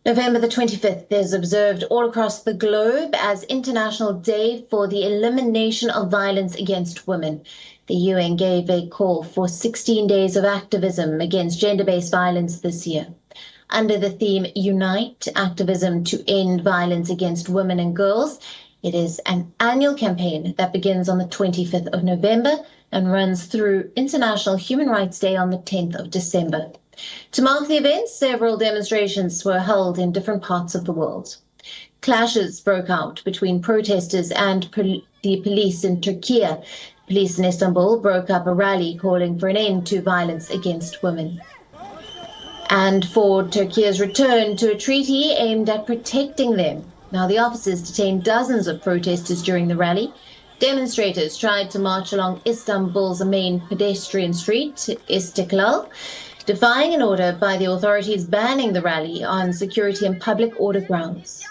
November the 25th is observed all across the globe as International Day for the Elimination of Violence Against Women. The UN gave a call for 16 days of activism against gender-based violence this year. Under the theme Unite, Activism to End Violence Against Women and Girls, it is an annual campaign that begins on the 25th of November and runs through International Human Rights Day on the 10th of December. To mark the event, several demonstrations were held in different parts of the world. Clashes broke out between protesters and the police in Turkey. Police in Istanbul broke up a rally calling for an end to violence against women. And for Turkey's return to a treaty aimed at protecting them. Now, the officers detained dozens of protesters during the rally. Demonstrators tried to march along Istanbul's main pedestrian street, Istiklal, defying an order by the authorities banning the rally on security and public order grounds.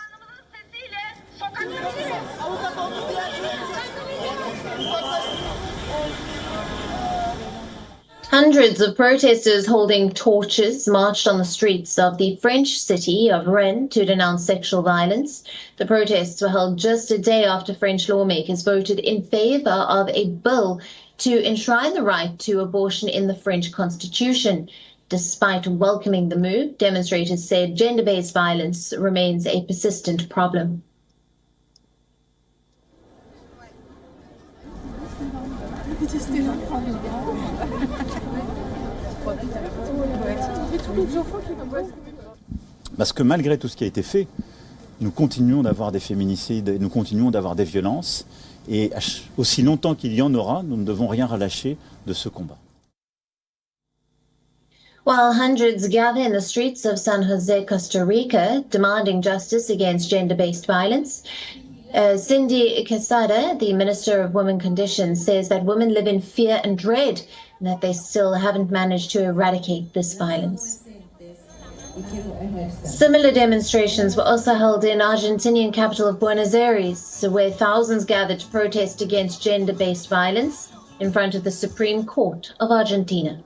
Hundreds of protesters holding torches marched on the streets of the French city of Rennes to denounce sexual violence. The protests were held just a day after French lawmakers voted in favor of a bill to enshrine the right to abortion in the French constitution. Despite welcoming the move, demonstrators said gender-based violence remains a persistent problem. Parce que malgré tout ce qui a été fait, nous continuons d'avoir des féminicides, nous continuons d'avoir des violences, et aussi longtemps qu'il y en aura, nous ne devons rien relâcher de ce combat. While hundreds gather in the streets of San Jose, Costa Rica, demanding justice against gender-based violence, Cindy Quesada, the Minister of Women Conditions, says that women live in fear and dread and that they still haven't managed to eradicate this violence. Similar demonstrations were also held in Argentinian capital of Buenos Aires, where thousands gathered to protest against gender-based violence in front of the Supreme Court of Argentina.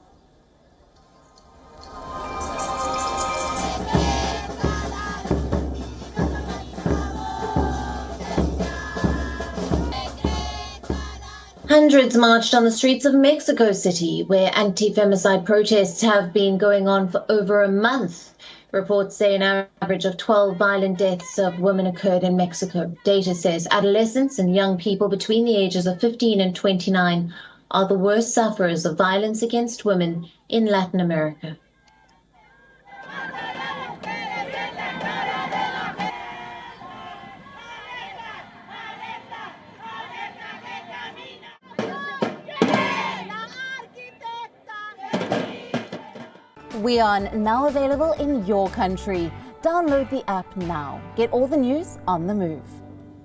Hundreds marched on the streets of Mexico City, where anti-femicide protests have been going on for over a month. Reports say an average of 12 violent deaths of women occurred in Mexico. Data says adolescents and young people between the ages of 15 and 29 are the worst sufferers of violence against women in Latin America. WION, now available in your country. Download the app now. Get all the news on the move.